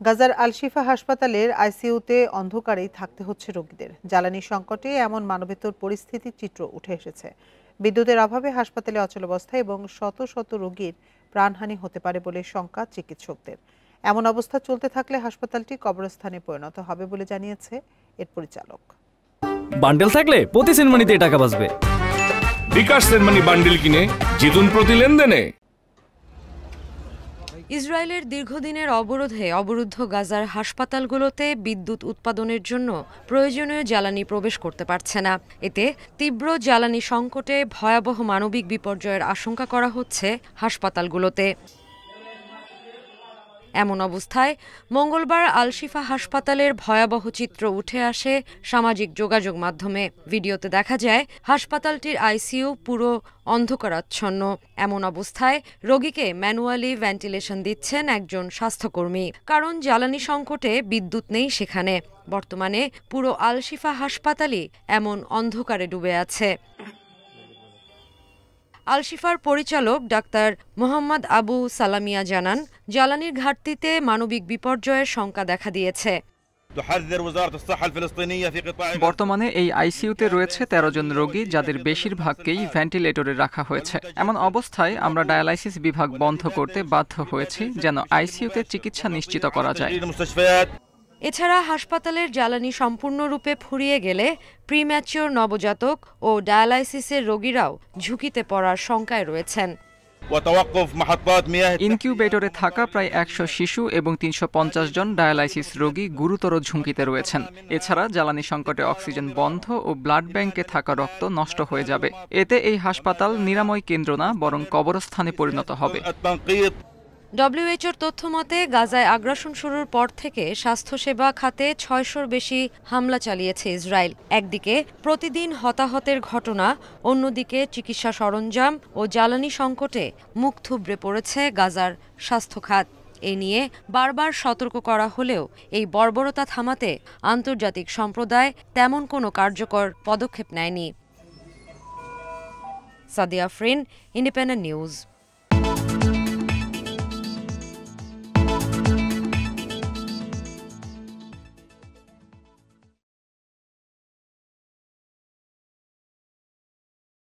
গাজার আল শিফা হাসপাতালের আইসিইউতে অন্ধকারেই থাকতে হচ্ছে রোগীদের। জ্বালানি সংকটে এমন মানবেতর পরিস্থিতির চিত্র উঠে এসেছে। বিদ্যুতের অভাবে হাসপাতালে অচলাবস্থা এবং শত শত রোগীর প্রাণহানি হতে পারে বলে শঙ্কা চিকিৎসকদের। এমন অবস্থা চলতে থাকলে হাসপাতালটি কবরস্থানে পরিণত হবে বলে জানিয়েছে এর পরিচালক। বান্ডেল থাকলে প্রতি সেনমানিতে টাকা বাঁচবে। বিকাশ সেনমানি বান্ডেল কিনে জিতুন প্রতি লেনদেনে। ইসরায়েলের দীর্ঘদিনের অবরোধে অবরুদ্ধ গাজার হাসপাতালগুলোতে বিদ্যুৎ উৎপাদনের জন্য প্রয়োজনীয় জ্বালানি প্রবেশ করতে পারছে না। এতে তীব্র জ্বালানি সংকটে ভয়াবহ মানবিক বিপর্যয়ের আশঙ্কা করা হচ্ছে হাসপাতালগুলোতে। এমন অবস্থায় মঙ্গলবার আল শিফা হাসপাতালের ভয়াবহ চিত্র উঠে আসে সামাজিক যোগাযোগ মাধ্যমে। ভিডিওতে দেখা যায় হাসপাতালটির আইসিইউ পুরো অন্ধকারাচ্ছন্ন। এমন অবস্থায় রোগীকে ম্যানুয়ালি ভেন্টিলেশন দিচ্ছেন একজন স্বাস্থ্যকর্মী, কারণ জ্বালানি সংকটে বিদ্যুৎ নেই সেখানে। বর্তমানে পুরো আল শিফা হাসপাতালই এমন অন্ধকারে ডুবে আছে। আল শিফার পরিচালক ডাক্তার মোহাম্মদ আবু সালামিয়া জানান, জ্বালানির ঘাটতিতে মানবিক বিপর্যয়ের শঙ্কা দেখা দিয়েছে। বর্তমানে এই আইসিইউতে রয়েছে ১৩ জন রোগী, যাদের বেশিরভাগকেই ভেন্টিলেটরে রাখা হয়েছে। এমন অবস্থায় আমরা ডায়ালাইসিস বিভাগ বন্ধ করতে বাধ্য হয়েছি, যেন আইসিইউতে চিকিৎসা নিশ্চিত করা যায়। এছাড়া হাসপাতালের জ্বালানি সম্পূর্ণরূপে ফুরিয়ে গেলে প্রিম্যাচিওর নবজাতক ও ডায়ালাইসিসের রোগীরাও ঝুঁকিতে পড়ার শঙ্কায় রয়েছেন। ইনকিউবেটরে থাকা প্রায় ১০০ শিশু এবং ৩৫০ জন ডায়ালাইসিস রোগী গুরুতর ঝুঁকিতে রয়েছেন। এছাড়া জ্বালানি সংকটে অক্সিজেন বন্ধ ও ব্লাড ব্যাংকে থাকা রক্ত নষ্ট হয়ে যাবে। এতে এই হাসপাতাল নিরাময় কেন্দ্র না, বরং কবরস্থানে পরিণত হবে। ডব্লিউএইচওর তথ্যমতে গাজায় আগ্রাসন শুরুর পর থেকে স্বাস্থ্যসেবা খাতে ৬০০-র বেশি হামলা চালিয়েছে ইসরায়েল। একদিকে প্রতিদিন হতাহতের ঘটনা, অন্যদিকে চিকিৎসা সরঞ্জাম ও জ্বালানি সংকটে মুখ থুবড়ে পড়েছে গাজার স্বাস্থ্য খাত। এ নিয়ে বারবার সতর্ক করা হলেও এই বর্বরতা থামাতে আন্তর্জাতিক সম্প্রদায় তেমন কোনো কার্যকর পদক্ষেপ নেয়নি। Sadia Afrin, independent news.